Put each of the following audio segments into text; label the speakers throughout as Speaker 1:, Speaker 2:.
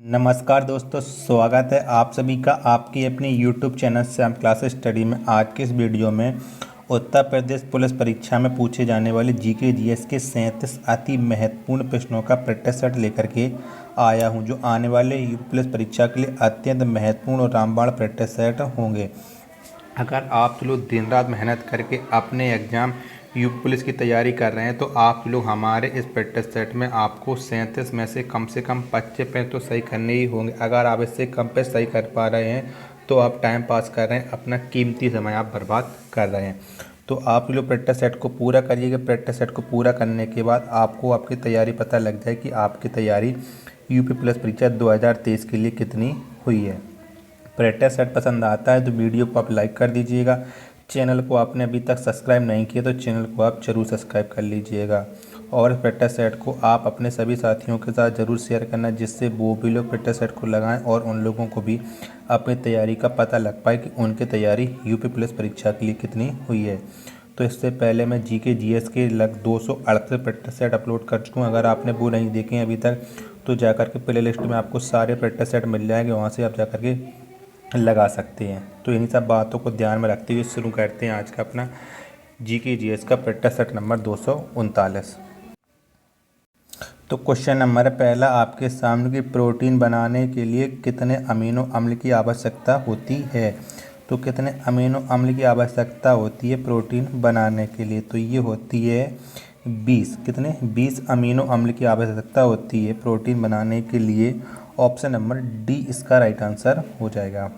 Speaker 1: नमस्कार दोस्तों, स्वागत है आप सभी का आपकी अपनी YouTube channel Shyam classes study में। आज के इस वीडियो में उत्तर प्रदेश पुलिस परीक्षा में पूछे जाने वाले जीके जीएस के 37 अति महत्वपूर्ण प्रश्नों का प्रैक्टिस सेट लेकर के आया हूं, जो आने वाले यूपी पुलिस परीक्षा के लिए अत्यंत महत्वपूर्ण और रामबाण प्रैक्टिस सेट होंगे। अगर आप लोग दिन रात मेहनत करके अपने एग्ज़ाम यूपी पुलिस की तैयारी कर रहे हैं तो आप लोग हमारे इस प्रैक्टिस सेट में आपको 37 में से कम 25 पे तो सही करने ही होंगे। अगर आप इससे कम पे सही कर पा रहे हैं तो आप टाइम पास कर रहे हैं, अपना कीमती समय आप बर्बाद कर रहे हैं। तो आप लोग प्रैक्टिस सेट को पूरा करिएगा। प्रैक्टिस सेट को पूरा करने के बाद आपको आपकी तैयारी पता लग जाए कि आपकी तैयारी यूपी पुलिस परीक्षा 2023 के लिए कितनी हुई है। प्रैक्टिस सेट पसंद आता है तो वीडियो को आप लाइक कर दीजिएगा। चैनल को आपने अभी तक सब्सक्राइब नहीं किया तो चैनल को आप जरूर सब्सक्राइब कर लीजिएगा और प्रैक्टिस सेट को आप अपने सभी साथियों के साथ ज़रूर शेयर करना, जिससे वो भी लोग प्रैक्टिस सेट को लगाएं और उन लोगों को भी अपनी तैयारी का पता लग पाए कि उनकी तैयारी यूपी पुलिस परीक्षा के लिए कितनी हुई है। तो इससे पहले मैं जीके जीएस के लग 238 प्रैक्टिस सेट अपलोड कर चुका हूँ। अगर आपने वो नहीं देखे हैं अभी तक तो जाकर के प्ले लिस्ट में आपको सारे प्रैक्टिस सेट मिल जाएंगे, वहाँ से आप जाकर के लगा सकते हैं। तो इन्हीं सब बातों को ध्यान में रखते हुए शुरू करते हैं आज का अपना जीके जीएस का प्रैक्टिस सेट नंबर 239। तो क्वेश्चन नंबर पहला आपके सामने की प्रोटीन बनाने के लिए कितने अमीनो अम्ल की आवश्यकता होती है। तो कितने अमीनो अम्ल की आवश्यकता होती है प्रोटीन बनाने के लिए, तो ये होती है 20। कितने 20 अमीनो अम्ल की आवश्यकता होती है प्रोटीन बनाने के लिए। ऑप्शन नंबर डी इसका राइट आंसर हो जाएगा।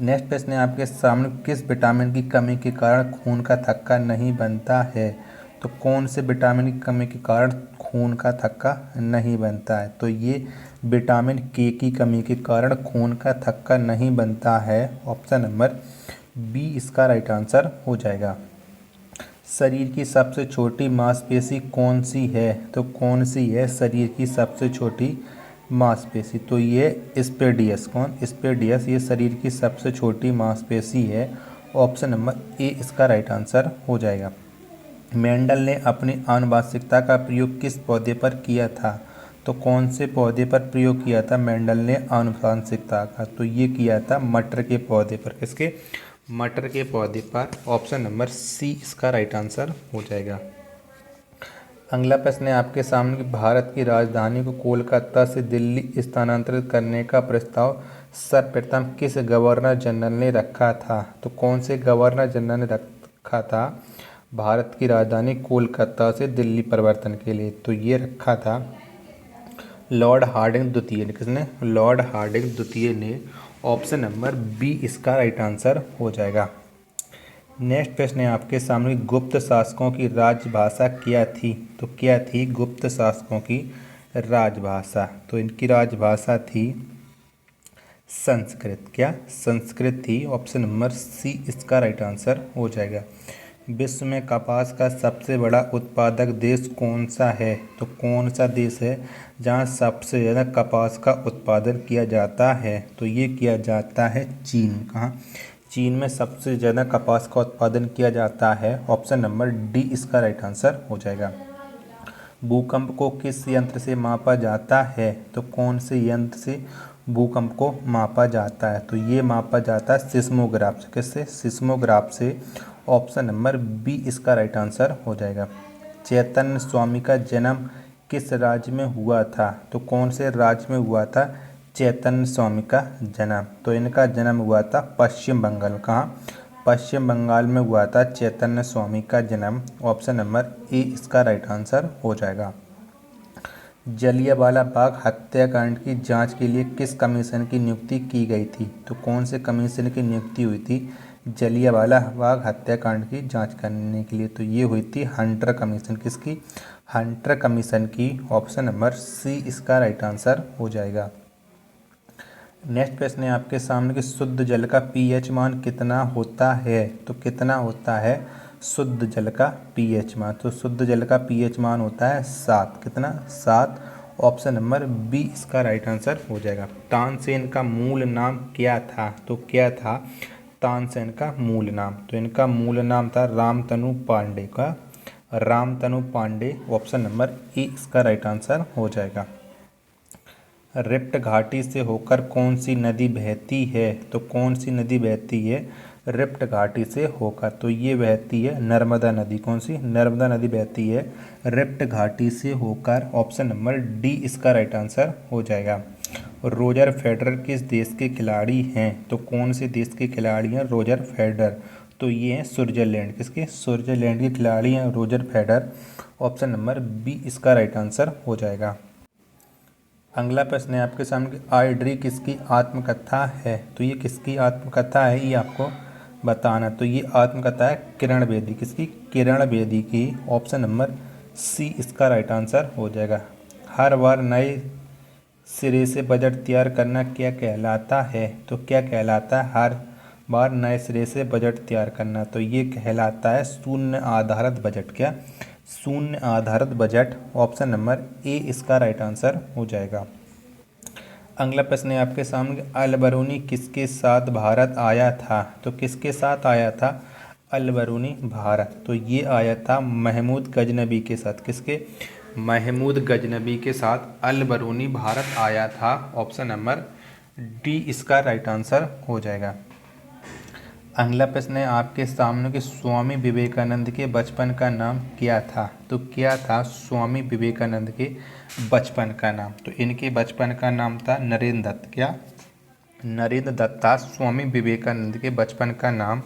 Speaker 1: नेक्स्ट प्रश्न है आपके सामने, किस विटामिन की कमी के कारण खून का थक्का नहीं बनता है। तो कौन से विटामिन की कमी के कारण खून का थक्का नहीं बनता है। तो ये विटामिन के की कमी के कारण खून का थक्का नहीं बनता है। ऑप्शन नंबर बी इसका राइट आंसर हो जाएगा। शरीर की सबसे छोटी मांसपेशी कौन सी है। तो कौन सी है शरीर की सबसे छोटी मांसपेशी, तो ये स्पेडियस। कौन स्पेडियस, ये शरीर की सबसे छोटी मांसपेशी है। ऑप्शन नंबर ए इसका राइट आंसर हो जाएगा। मेंडल ने अपनी आनुवंशिकता का प्रयोग किस पौधे पर किया था। तो कौन से पौधे पर प्रयोग किया था मेंडल ने आनुवंशिकता का, तो ये किया था मटर के पौधे पर। किसके, मटर के पौधे पर। ऑप्शन नंबर सी इसका राइट आंसर हो जाएगा। अगला प्रश्न है आपके सामने कि भारत की राजधानी को कोलकाता से दिल्ली स्थानांतरित करने का प्रस्ताव सर्वप्रथम किस गवर्नर जनरल ने रखा था। तो कौन से गवर्नर जनरल ने रखा था भारत की राजधानी कोलकाता से दिल्ली परिवर्तन के लिए। तो ये रखा था लॉर्ड हार्डिंग द्वितीय ने। किसने, लॉर्ड हार्डिंग द्वितीय ने। ऑप्शन नंबर बी इसका राइट आंसर हो जाएगा। नेक्स्ट प्रश्न है आपके सामने, गुप्त शासकों की राजभाषा क्या थी। तो क्या थी गुप्त शासकों की राजभाषा, तो इनकी राजभाषा थी संस्कृत। क्या, संस्कृत थी। ऑप्शन नंबर सी इसका राइट आंसर हो जाएगा। विश्व में कपास का सबसे बड़ा उत्पादक देश कौन सा है। तो कौन सा देश है जहाँ सबसे ज़्यादा कपास का उत्पादन किया जाता है। तो ये किया जाता है चीन। कहाँ, चीन में सबसे ज़्यादा कपास का उत्पादन किया जाता है। ऑप्शन नंबर डी इसका राइट आंसर हो जाएगा। भूकंप को किस यंत्र से मापा जाता है। तो कौन से यंत्र से भूकंप को मापा जाता है। तो ये मापा जाता है सिस्मोग्राफ से। किससे, सिस्मोग्राफ से। ऑप्शन नंबर बी इसका राइट आंसर हो जाएगा। चैतन्य स्वामी का जन्म किस राज्य में हुआ था। तो कौन से राज्य में हुआ था चैतन्य स्वामी का जन्म। तो इनका जन्म हुआ था पश्चिम बंगाल। कहाँ, पश्चिम बंगाल में हुआ था चैतन्य स्वामी का जन्म। ऑप्शन नंबर ए इसका राइट आंसर हो जाएगा। जलियांवाला बाग हत्याकांड की जांच के लिए किस कमीशन की नियुक्ति की गई थी। तो कौन से कमीशन की नियुक्ति हुई थी जलियांवाला बाग हत्याकांड की जांच करने के लिए। तो ये हुई थी हंटर कमीशन। किसकी, हंटर कमीशन की। ऑप्शन नंबर सी इसका राइट आंसर हो जाएगा। नेक्स्ट प्रश्न है आपके सामने कि शुद्ध जल का पीएच मान कितना होता है। तो कितना होता है शुद्ध जल का पीएच मान। तो शुद्ध जल का पीएच मान होता है 7। कितना, 7। ऑप्शन नंबर बी इसका राइट आंसर हो जाएगा। तानसेन का मूल नाम क्या था। तो क्या था तानसेन का मूल नाम। तो इनका मूल नाम था रामतनु पांडे का, Ramtanu Pandey. Option number A इसका राइट आंसर हो जाएगा। रिफ्ट घाटी से होकर कौन सी नदी बहती है? तो कौन सी नदी बहती है रिफ्ट घाटी से होकर? तो ये बहती है नर्मदा नदी। कौन सी? नर्मदा नदी बहती है रिफ्ट घाटी से होकर। ऑप्शन नंबर डी इसका राइट आंसर हो जाएगा। रोजर फेडरर किस देश के खिलाड़ी हैं? तो कौन से देश के खिलाड़ी हैं रोजर फेडरर? तो ये हैं स्विट्जरलैंड। किसके? स्विट्जरलैंड के खिलाड़ी हैं Roger Federer. Option number B इसका राइट आंसर हो जाएगा। अगला प्रश्न है आपके सामने, आइड्री किसकी आत्मकथा है? तो ये किसकी आत्मकथा है ये आपको बताना। तो ये आत्मकथा है किरण बेदी। किसकी? किरण बेदी की। ऑप्शन नंबर सी इसका राइट आंसर हो जाएगा। हर बार नए सिरे से बजट तैयार करना क्या कहलाता है? तो क्या कहलाता है हर बार नए सिरे से बजट तैयार करना? तो ये कहलाता है शून्य आधारित बजट। क्या? शून्य आधारित बजट। ऑप्शन नंबर ए इसका राइट आंसर हो जाएगा। अगला प्रश्न है आपके सामने, अल बरूनी किसके साथ भारत आया था? तो किसके साथ आया था अल बरूनी भारत? तो ये आया था महमूद गजनबी के साथ। किसके? महमूद गजनबी के साथ अल बरूनी भारत आया था। ऑप्शन नंबर डी इसका राइट आंसर हो जाएगा। अगला प्रश्न है आपके सामने कि स्वामी विवेकानंद के बचपन का नाम क्या था? तो क्या था स्वामी विवेकानंद के बचपन का नाम? तो इनके बचपन का नाम था नरेंद्र दत्त। क्या? नरेंद्र दत्त था स्वामी विवेकानंद के बचपन का नाम।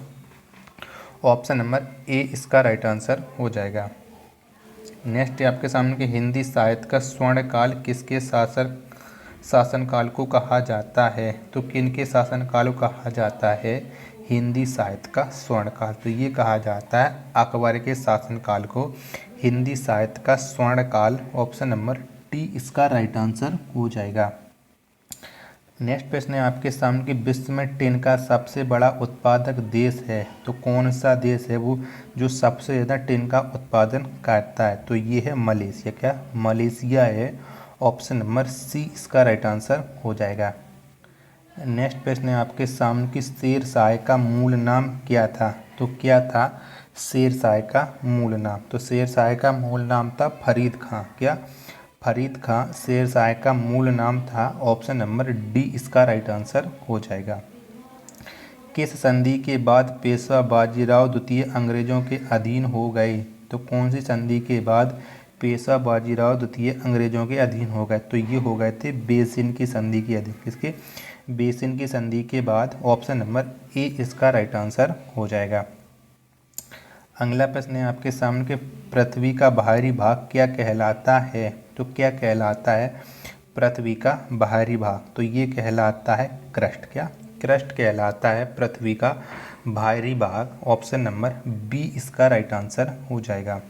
Speaker 1: ऑप्शन नंबर ए इसका राइट आंसर हो जाएगा। नेक्स्ट है आपके सामने कि हिंदी साहित्य का स्वर्णकाल किसके शासनकाल को कहा जाता है? तो किनके शासनकाल को कहा जाता है हिंदी साहित्य का स्वर्णकाल? तो ये कहा जाता है अकबर के शासनकाल को हिंदी साहित्य का स्वर्णकाल। ऑप्शन नंबर टी इसका राइट आंसर हो जाएगा। नेक्स्ट प्रश्न है आपके सामने कि विश्व में टिन का सबसे बड़ा उत्पादक देश है? तो कौन सा देश है वो जो सबसे ज़्यादा टिन का उत्पादन करता है? तो ये है मलेशिया। क्या? मलेशिया है। ऑप्शन नंबर सी इसका राइट आंसर हो जाएगा। नेक्स्ट प्रश्न है आपके सामने कि शेर शाह का मूल नाम क्या था? तो क्या था शेर शाह का मूल नाम? तो शेर शाह का मूल नाम था फरीद खां। क्या? फरीद खां शेर शाह का मूल नाम था। ऑप्शन नंबर डी इसका राइट आंसर हो जाएगा। किस संधि के बाद पेशवा बाजीराव द्वितीय अंग्रेजों के अधीन हो गए? तो कौन सी संधि के बाद पेशवा बाजीराव द्वितीय अंग्रेजों के अधीन हो गए? तो ये हो गए थे बेसिन की संधि के अधीन। किसके? बेसिन की संधि के बाद। ऑप्शन नंबर ए इसका राइट आंसर हो जाएगा। अगला प्रश्न है आपके सामने कि पृथ्वी का बाहरी भाग क्या कहलाता है? तो क्या कहलाता है पृथ्वी का बाहरी भाग? तो ये कहलाता है क्रस्ट। क्या? क्रस्ट कहलाता है पृथ्वी का बाहरी भाग। ऑप्शन नंबर बी इसका राइट आंसर हो जाएगा।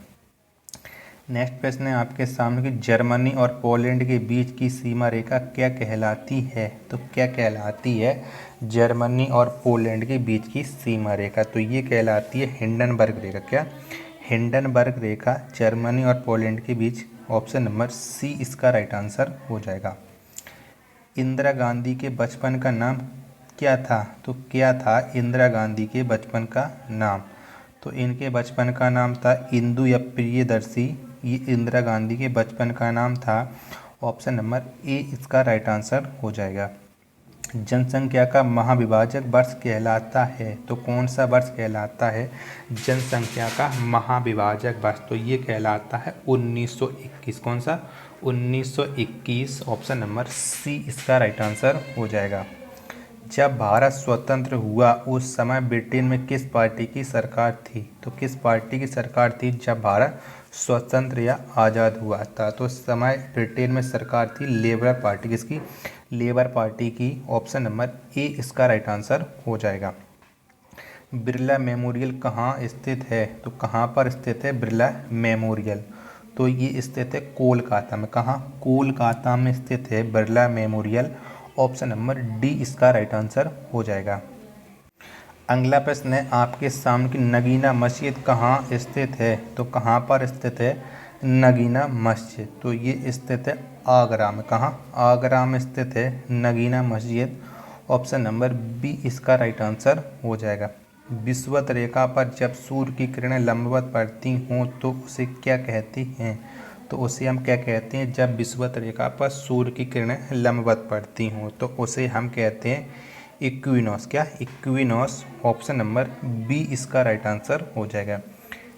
Speaker 1: नेक्स्ट प्रश्न है आपके सामने कि जर्मनी और पोलैंड के बीच की सीमा रेखा क्या कहलाती है? तो क्या कहलाती है जर्मनी और पोलैंड के बीच की सीमा रेखा? तो ये कहलाती है हिंडनबर्ग रेखा। क्या? हिंडनबर्ग रेखा जर्मनी और पोलैंड के बीच। ऑप्शन नंबर सी इसका राइट आंसर हो जाएगा। इंदिरा गांधी के बचपन का नाम क्या था? तो क्या था इंदिरा गांधी के बचपन का नाम? तो इनके बचपन का नाम था इंदु या प्रियदर्शी। ये इंदिरा गांधी के बचपन का नाम था। ऑप्शन नंबर ए इसका राइट आंसर हो जाएगा। जनसंख्या का महाविभाजक वर्ष कहलाता है? तो कौन सा वर्ष कहलाता है जनसंख्या का महाविभाजक वर्ष? तो ये कहलाता है 1921। कौन सा? 1921। ऑप्शन नंबर सी इसका राइट आंसर हो जाएगा। जब भारत स्वतंत्र हुआ उस समय ब्रिटेन में किस पार्टी की सरकार थी? तो किस पार्टी की सरकार थी जब भारत स्वतंत्र या आज़ाद हुआ था? तो उस समय ब्रिटेन में सरकार थी लेबर पार्टी। किसकी? लेबर पार्टी की। ऑप्शन नंबर ए इसका राइट आंसर हो जाएगा। बिरला मेमोरियल कहाँ स्थित है? तो कहाँ पर स्थित है बिरला मेमोरियल? तो ये स्थित है कोलकाता में। कहाँ? कोलकाता में स्थित है Birla memorial. Option number D इसका राइट आंसर हो जाएगा। अगला प्रश्न है आपके सामने कि नगीना मस्जिद कहाँ स्थित है? तो कहाँ पर स्थित है नगीना मस्जिद? तो ये स्थित है आगरा में। कहाँ? आगरा में स्थित है नगीना मस्जिद। ऑप्शन नंबर बी इसका राइट आंसर हो जाएगा। विषुवत रेखा पर जब सूर्य की किरणें लंबवत पड़ती हों तो उसे क्या कहते हैं? तो उसे हम क्या कहते हैं, जब विषुवत रेखा पर सूर्य की किरणें लंबवत पड़ती हों तो उसे हम कहते हैं इक्विनॉस। क्या? इक्विनॉस। ऑप्शन नंबर बी इसका राइट आंसर हो जाएगा।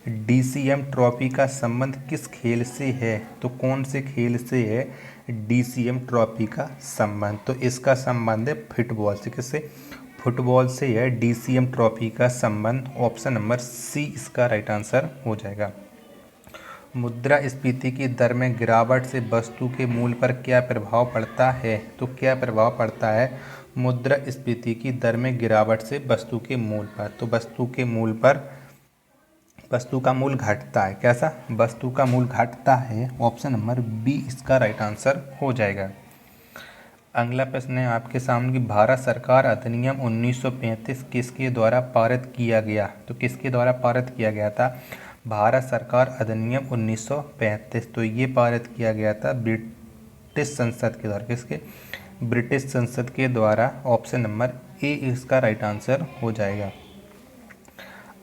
Speaker 1: डीसीएम ट्रॉफी का संबंध किस खेल से है? तो कौन से खेल से है डीसीएम ट्रॉफी का संबंध? तो इसका संबंध है फुटबॉल से। किससे? फुटबॉल से है डीसीएम ट्रॉफी का संबंध। ऑप्शन नंबर सी इसका राइट आंसर हो जाएगा। मुद्रास्फीति की दर में गिरावट से वस्तु के मूल्य पर क्या प्रभाव पड़ता है? तो क्या प्रभाव पड़ता है मुद्रास्फीति की दर में गिरावट से वस्तु के मूल्य पर? तो वस्तु के मूल्य पर वस्तु का मूल्य घटता है। कैसा? वस्तु का मूल्य घटता है। ऑप्शन नंबर बी इसका राइट आंसर हो जाएगा। अगला प्रश्न है आपके सामने कि भारत सरकार अधिनियम 1935 किसके द्वारा पारित किया गया? तो किसके द्वारा पारित किया गया था भारत सरकार अधिनियम 1935? तो ये पारित किया गया था ब्रिटिश संसद के द्वारा। किसके? ब्रिटिश संसद के द्वारा। ऑप्शन नंबर ए इसका राइट आंसर हो जाएगा।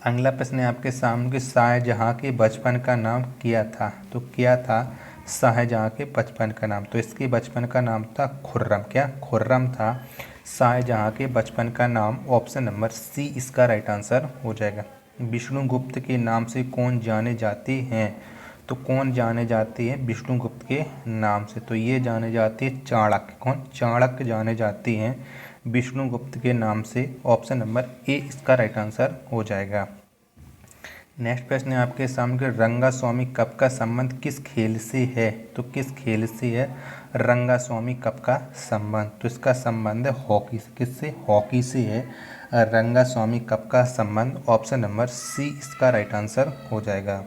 Speaker 1: अगला प्रश्न है आपके सामने कि शाहजहाँ के बचपन का नाम क्या था? तो क्या था शाहजहाँ के बचपन का नाम? तो इसके बचपन का नाम था खुर्रम। क्या? खुर्रम था शाहजहाँ के बचपन का नाम। ऑप्शन नंबर सी इसका राइट आंसर हो जाएगा। विष्णुगुप्त के नाम से कौन जाने जाते हैं? तो कौन जाने जाते हैं विष्णुगुप्त के नाम से? तो ये जाने जाते हैं चाणक्य। कौन? चाणक्य जाने जाते हैं विष्णुगुप्त के नाम से। ऑप्शन नंबर ए इसका राइट आंसर हो जाएगा। नेक्स्ट प्रश्न है आपके सामने रंगास्वामी कप का संबंध किस खेल से है? तो किस खेल से है रंगास्वामी कप का संबंध? तो इसका संबंध है हॉकी से। किससे? हॉकी से है रंगास्वामी कप का संबंध। ऑप्शन नंबर सी इसका राइट आंसर हो जाएगा।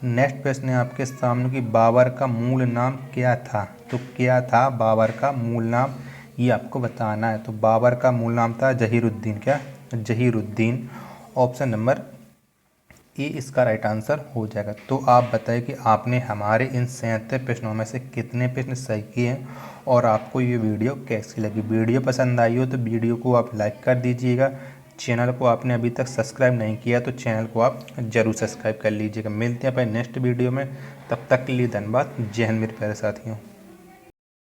Speaker 1: नेक्स्ट प्रश्न है आपके सामने कि बाबर का मूल नाम क्या था? तो क्या था बाबर का मूल नाम? ये आपको बताना है। तो बाबर का मूल नाम था जहीरुद्दीन। क्या? जहीरुद्दीन। ऑप्शन नंबर ए इसका राइट आंसर हो जाएगा। तो आप बताइए कि आपने हमारे इन 77 प्रश्नों में से कितने प्रश्न सही किए हैं और आपको ये वीडियो कैसी लगी। वीडियो पसंद आई हो तो वीडियो को आप लाइक कर दीजिएगा। चैनल को आपने अभी तक सब्सक्राइब नहीं किया तो चैनल को आप ज़रूर सब्सक्राइब कर लीजिएगा। मिलते हैं अपने नेक्स्ट वीडियो में, तब तक के लिए धन्यवाद। जय हिंद मेरे प्यारे साथियों।